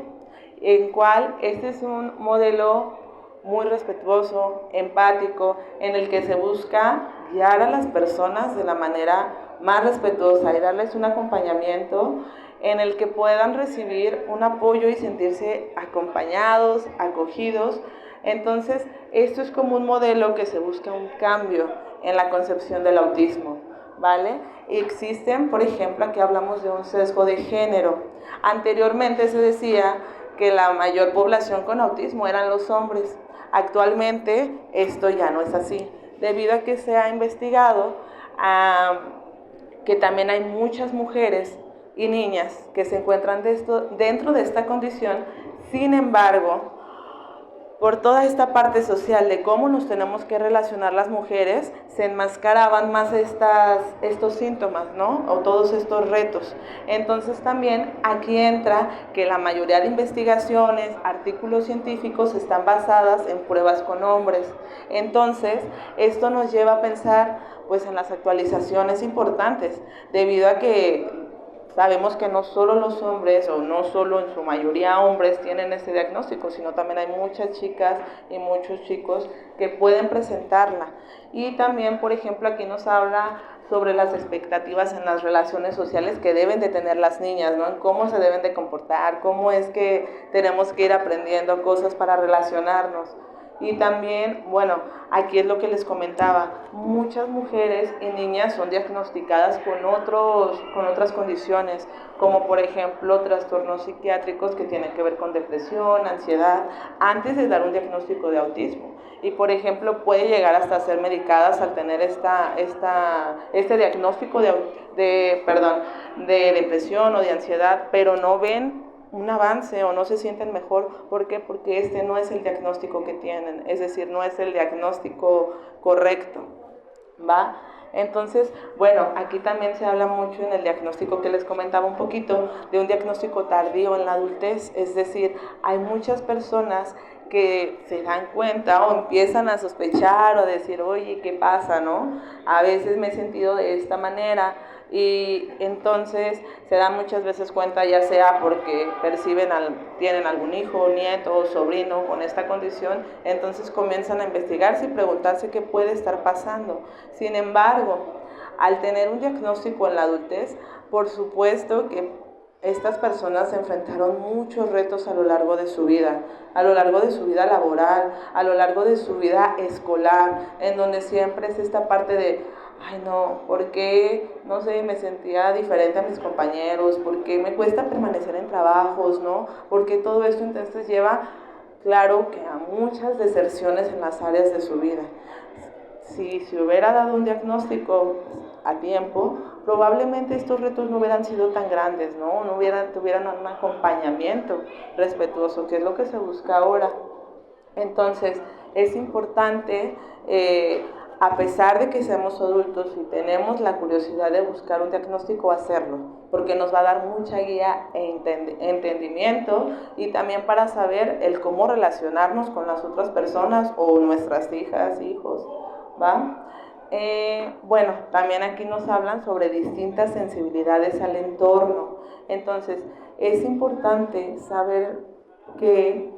en cual este es un modelo muy respetuoso, empático, en el que se busca guiar a las personas de la manera más respetuosa y darles un acompañamiento en el que puedan recibir un apoyo y sentirse acompañados, acogidos. Entonces, esto es como un modelo que se busca un cambio en la concepción del autismo, ¿vale? Y existen, por ejemplo, aquí hablamos de un sesgo de género. Anteriormente se decía que la mayor población con autismo eran los hombres. Actualmente esto ya no es así, debido a que se ha investigado que también hay muchas mujeres y niñas que se encuentran dentro de esta condición. Sin embargo, por toda esta parte social de cómo nos tenemos que relacionar las mujeres, se enmascaraban más estos síntomas, ¿no? O todos estos retos. Entonces también aquí entra que la mayoría de investigaciones, artículos científicos están basadas en pruebas con hombres. Entonces, esto nos lleva a pensar pues en las actualizaciones importantes, debido a que sabemos que no solo los hombres, o no solo en su mayoría hombres, tienen este diagnóstico, sino también hay muchas chicas y muchos chicos que pueden presentarla. Y también, por ejemplo, aquí nos habla sobre las expectativas en las relaciones sociales que deben de tener las niñas, ¿no? En cómo se deben de comportar, cómo es que tenemos que ir aprendiendo cosas para relacionarnos. Y también, bueno, aquí es lo que les comentaba, muchas mujeres y niñas son diagnosticadas con otras condiciones, como por ejemplo trastornos psiquiátricos que tienen que ver con depresión, ansiedad, antes de dar un diagnóstico de autismo. Y por ejemplo puede llegar hasta ser medicadas al tener este diagnóstico de depresión o de ansiedad, pero no ven un avance o no se sienten mejor. ¿Por qué? Porque este no es el diagnóstico que tienen, es decir, no es el diagnóstico correcto, ¿va? Entonces, bueno, aquí también se habla mucho en el diagnóstico que les comentaba un poquito de un diagnóstico tardío en la adultez, es decir, hay muchas personas que se dan cuenta o empiezan a sospechar o a decir, oye, ¿qué pasa, no? A veces me he sentido de esta manera y entonces se dan muchas veces cuenta, ya sea porque tienen algún hijo, nieto o sobrino con esta condición, entonces comienzan a investigarse y preguntarse qué puede estar pasando. Sin embargo, al tener un diagnóstico en la adultez, por supuesto que estas personas enfrentaron muchos retos a lo largo de su vida, a lo largo de su vida laboral, a lo largo de su vida escolar, en donde siempre es esta parte de, ay no, ¿por qué, no sé, me sentía diferente a mis compañeros? ¿Por qué me cuesta permanecer en trabajos, no? ¿Por qué todo esto entonces lleva, claro, que a muchas deserciones en las áreas de su vida? Si se hubiera dado un diagnóstico a tiempo, probablemente estos retos no hubieran sido tan grandes, ¿no? Tuvieran un acompañamiento respetuoso, que es lo que se busca ahora. Entonces, es importante, a pesar de que seamos adultos y tenemos la curiosidad de buscar un diagnóstico, hacerlo, porque nos va a dar mucha guía e entendimiento y también para saber el cómo relacionarnos con las otras personas o nuestras hijas, hijos, ¿va? Bueno, también aquí nos hablan sobre distintas sensibilidades al entorno. Entonces, es importante saber que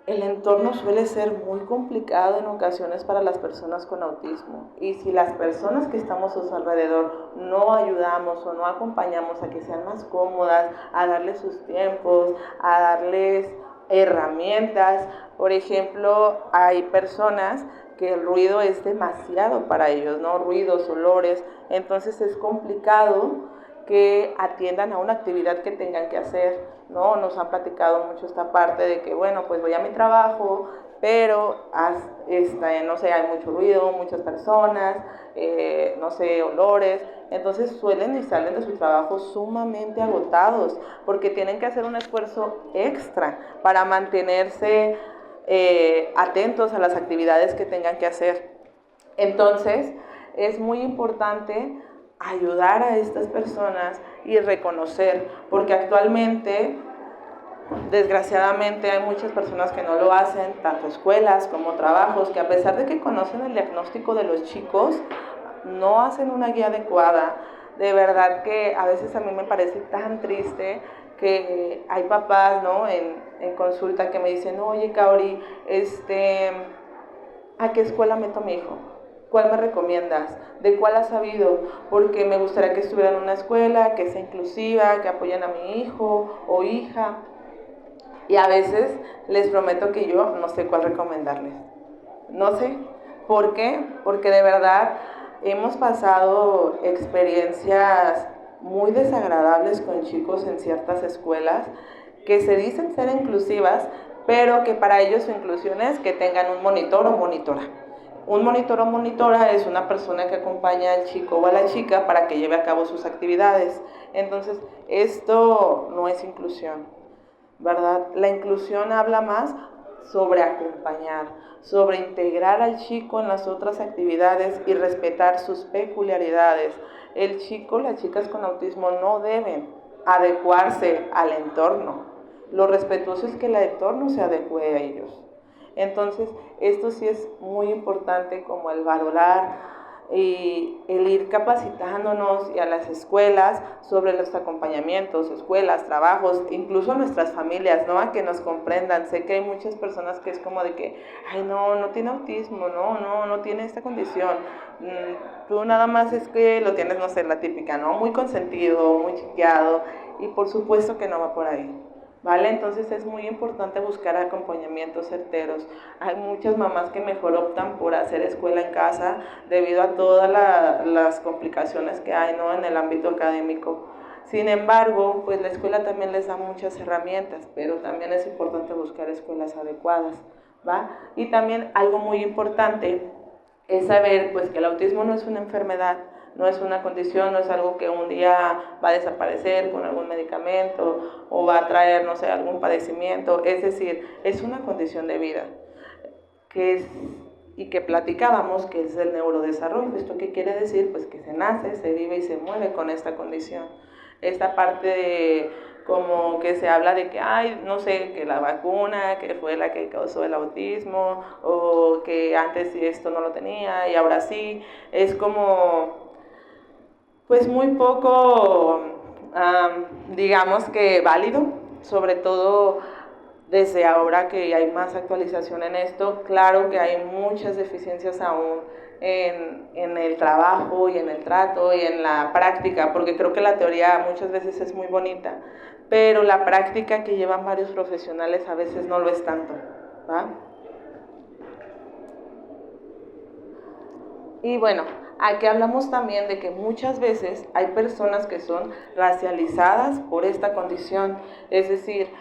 el entorno suele ser muy complicado en ocasiones para las personas con autismo y si las personas que estamos a su alrededor no ayudamos o no acompañamos a que sean más cómodas, a darles sus tiempos, a darles herramientas. Por ejemplo, hay personas que el ruido es demasiado para ellos, ¿no? Ruidos, olores, entonces es complicado que atiendan a una actividad que tengan que hacer, ¿no? Nos han platicado mucho esta parte de que, bueno, pues voy a mi trabajo, pero no sé, hay mucho ruido, muchas personas, no sé, olores, entonces suelen y salen de su trabajo sumamente agotados, porque tienen que hacer un esfuerzo extra para mantenerse atentos a las actividades que tengan que hacer. Entonces, es muy importante ayudar a estas personas y reconocer, porque actualmente, desgraciadamente, hay muchas personas que no lo hacen, tanto escuelas como trabajos, que a pesar de que conocen el diagnóstico de los chicos, no hacen una guía adecuada. De verdad que a veces a mí me parece tan triste que hay papás, ¿no?, en consulta que me dicen, oye, Kaori, ¿a qué escuela meto a mi hijo? ¿Cuál me recomiendas? ¿De cuál has sabido? Porque me gustaría que estuviera en una escuela que sea inclusiva, que apoyen a mi hijo o hija. Y a veces les prometo que yo no sé cuál recomendarles. No sé. ¿Por qué? Porque de verdad hemos pasado experiencias muy desagradables con chicos en ciertas escuelas que se dicen ser inclusivas, pero que para ellos su inclusión es que tengan un monitor o monitora. Un monitor o monitora es una persona que acompaña al chico o a la chica para que lleve a cabo sus actividades. Entonces, esto no es inclusión, ¿verdad? La inclusión habla más sobre acompañar, sobre integrar al chico en las otras actividades y respetar sus peculiaridades. El chico, las chicas con autismo no deben adecuarse al entorno. Lo respetuoso es que el entorno se adecue a ellos. Entonces, esto sí es muy importante, como el valorar y el ir capacitándonos y a las escuelas sobre los acompañamientos, escuelas, trabajos, incluso nuestras familias, ¿no?, a que nos comprendan. Sé que hay muchas personas que es como de que, ay, no tiene autismo, no tiene esta condición. Tú nada más es que lo tienes, no sé, la típica, ¿no?, muy consentido, muy chiqueado, y por supuesto que no va por ahí. ¿Vale? Entonces es muy importante buscar acompañamientos certeros. Hay muchas mamás que mejor optan por hacer escuela en casa debido a todas las complicaciones que hay, ¿no?, en el ámbito académico. Sin embargo, pues la escuela también les da muchas herramientas, pero también es importante buscar escuelas adecuadas, ¿va? Y también algo muy importante es saber, pues, que el autismo no es una enfermedad, no es una condición, no es algo que un día va a desaparecer con algún medicamento o va a traer, no sé, algún padecimiento. Es decir, es una condición de vida que y que platicábamos, que es el neurodesarrollo. ¿Esto qué quiere decir? Pues que se nace, se vive y se muere con esta condición. Esta parte de como que se habla de que, ay, no sé, que la vacuna, que fue la que causó el autismo, o que antes esto no lo tenía y ahora sí, es como, pues muy poco, digamos que válido, sobre todo desde ahora que hay más actualización en esto. Claro que hay muchas deficiencias aún en el trabajo y en el trato y en la práctica, porque creo que la teoría muchas veces es muy bonita, pero la práctica que llevan varios profesionales a veces no lo es tanto, ¿va? Y bueno, aquí hablamos también de que muchas veces hay personas que son racializadas por esta condición, es decir,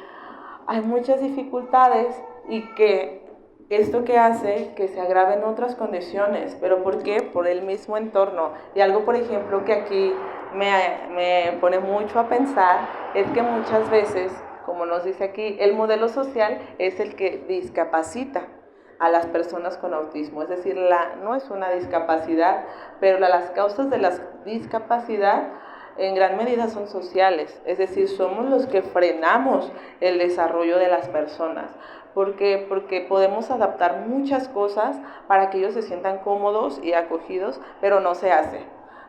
hay muchas dificultades y que esto que hace que se agraven otras condiciones, pero ¿por qué? Por el mismo entorno. Y algo, por ejemplo, que aquí me pone mucho a pensar es que muchas veces, como nos dice aquí, el modelo social es el que discapacita a las personas con autismo, es decir, no es una discapacidad, pero las causas de la discapacidad en gran medida son sociales, es decir, somos los que frenamos el desarrollo de las personas. ¿Por qué? Porque podemos adaptar muchas cosas para que ellos se sientan cómodos y acogidos, pero no se hace,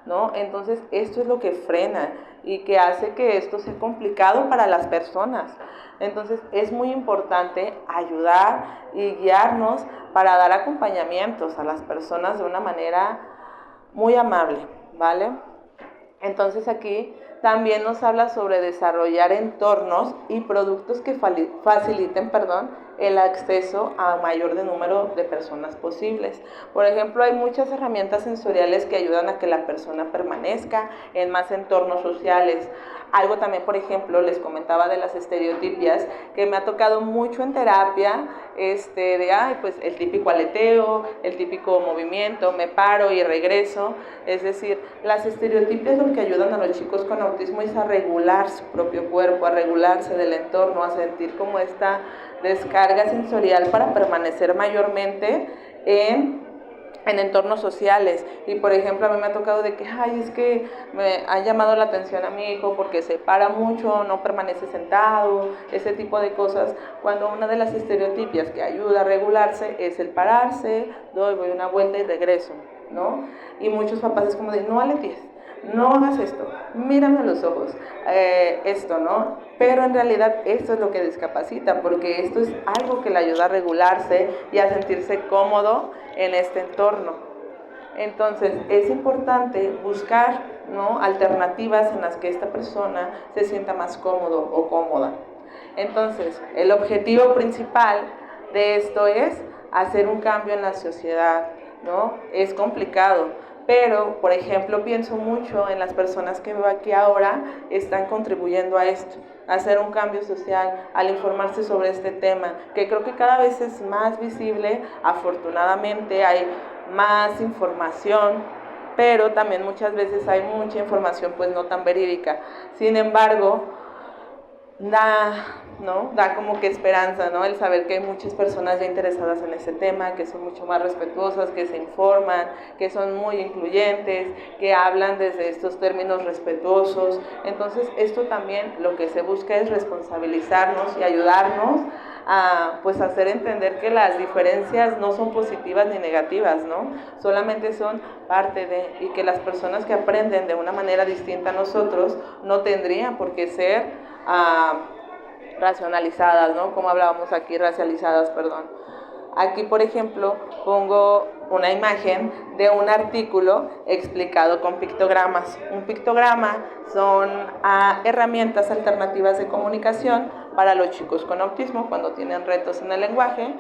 ¿no? Entonces, esto es lo que frena y que hace que esto sea complicado para las personas. Entonces, es muy importante ayudar y guiarnos para dar acompañamientos a las personas de una manera muy amable, ¿vale? Entonces aquí también nos habla sobre desarrollar entornos y productos que faciliten, el acceso a mayor número de personas posibles. Por ejemplo, hay muchas herramientas sensoriales que ayudan a que la persona permanezca en más entornos sociales. Algo también, por ejemplo, les comentaba de las estereotipias, que me ha tocado mucho en terapia, pues el típico aleteo, el típico movimiento, me paro y regreso. Es decir, las estereotipias lo que ayudan a los chicos con autismo es a regular su propio cuerpo, a regularse del entorno, a sentir como esta descarga sensorial para permanecer mayormente en entornos sociales. Y por ejemplo, a mí me ha tocado de que, ay, es que me ha llamado la atención a mi hijo porque se para mucho, no permanece sentado, ese tipo de cosas, cuando una de las estereotipias que ayuda a regularse es el pararse, doy una vuelta y regreso, ¿no? Y muchos papás es como de, no aleties, no hagas esto, mírame a los ojos, esto, ¿no? Pero en realidad esto es lo que discapacita, porque esto es algo que le ayuda a regularse y a sentirse cómodo en este entorno. Entonces es importante buscar, ¿no?, alternativas en las que esta persona se sienta más cómodo o cómoda. Entonces el objetivo principal de esto es hacer un cambio en la sociedad, ¿no? Es complicado, pero, por ejemplo, pienso mucho en las personas que veo aquí ahora están contribuyendo a esto, a hacer un cambio social, al informarse sobre este tema, que creo que cada vez es más visible. Afortunadamente hay más información, pero también muchas veces hay mucha información pues no tan verídica. Sin embargo, da como que esperanza, ¿no?, el saber que hay muchas personas ya interesadas en ese tema, que son mucho más respetuosas, que se informan, que son muy incluyentes, que hablan desde estos términos respetuosos. Entonces esto también lo que se busca es responsabilizarnos y ayudarnos a pues hacer entender que las diferencias no son positivas ni negativas, ¿no? Solamente son parte de, y que las personas que aprenden de una manera distinta a nosotros no tendrían por qué ser racionalizadas, ¿no? Como hablábamos aquí, racializadas, perdón. Aquí, por ejemplo, pongo una imagen de un artículo explicado con pictogramas. Un pictograma son herramientas alternativas de comunicación para los chicos con autismo cuando tienen retos en el lenguaje.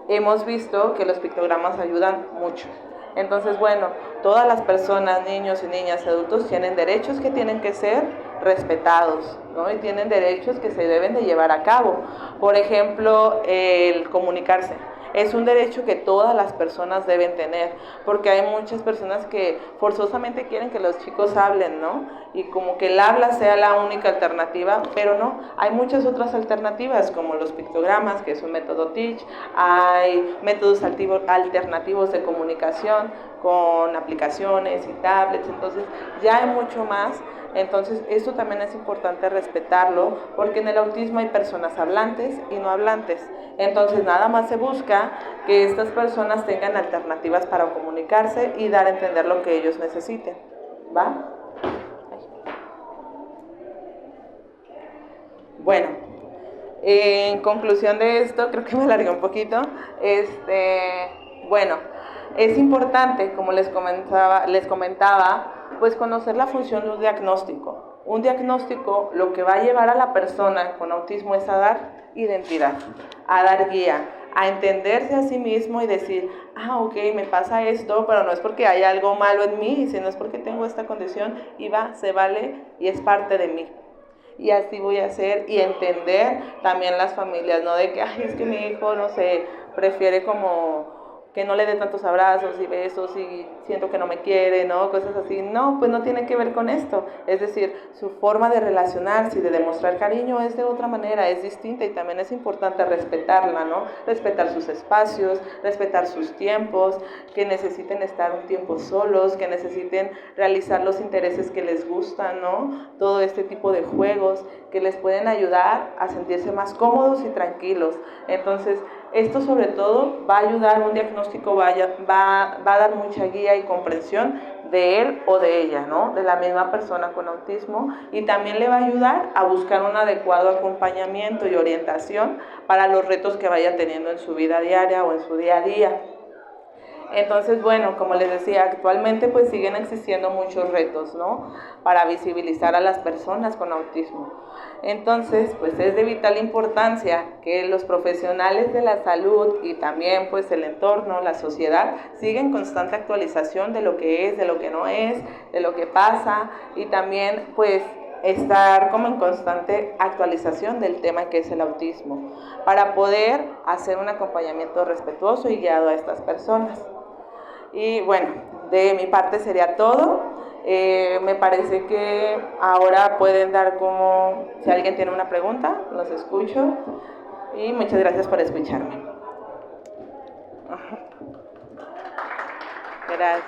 Hemos visto que los pictogramas ayudan mucho. Entonces, bueno, todas las personas, niños y niñas, adultos, tienen derechos que tienen que ser respetados, ¿no? Y tienen derechos que se deben de llevar a cabo. Por ejemplo, el comunicarse. es un derecho que todas las personas deben tener, porque hay muchas personas que forzosamente quieren que los chicos hablen, ¿no? Y como que el habla sea la única alternativa, pero no, hay muchas otras alternativas, como los pictogramas, que es un método Teach, hay métodos alternativos de comunicación con aplicaciones y tablets, entonces ya hay mucho más. Entonces esto también es importante respetarlo, porque en el autismo hay personas hablantes y no hablantes. Entonces nada más se busca que estas personas tengan alternativas para comunicarse y dar a entender lo que ellos necesiten. ¿Va? Bueno, en conclusión de esto, creo que me alargué un poquito. Bueno, es importante, como les comentaba, pues conocer la función de un diagnóstico. Un diagnóstico lo que va a llevar a la persona con autismo es a dar identidad, a dar guía, a entenderse a sí mismo y decir, ok, me pasa esto, pero no es porque haya algo malo en mí, sino es porque tengo esta condición y se vale y es parte de mí. Y así voy a hacer, y entender también las familias, no de que, es que mi hijo, no sé, prefiere como que no le dé tantos abrazos y besos y siento que no me quiere, ¿no? Cosas así. No, pues no tiene que ver con esto. Es decir, su forma de relacionarse y de demostrar cariño es de otra manera, es distinta, y también es importante respetarla, ¿no? Respetar sus espacios, respetar sus tiempos, que necesiten estar un tiempo solos, que necesiten realizar los intereses que les gustan, ¿no? Todo este tipo de juegos que les pueden ayudar a sentirse más cómodos y tranquilos. Entonces, esto sobre todo va a ayudar, un diagnóstico va a dar mucha guía y comprensión de él o de ella, ¿no? De la misma persona con autismo, y también le va a ayudar a buscar un adecuado acompañamiento y orientación para los retos que vaya teniendo en su vida diaria o en su día a día. Entonces, bueno, como les decía, actualmente pues siguen existiendo muchos retos, ¿no? Para visibilizar a las personas con autismo. Entonces, pues es de vital importancia que los profesionales de la salud y también pues el entorno, la sociedad, sigan constante actualización de lo que es, de lo que no es, de lo que pasa, y también pues estar como en constante actualización del tema que es el autismo, para poder hacer un acompañamiento respetuoso y guiado a estas personas. Y bueno, de mi parte sería todo. Me parece que ahora pueden dar como, si alguien tiene una pregunta, los escucho, y muchas gracias por escucharme. Gracias.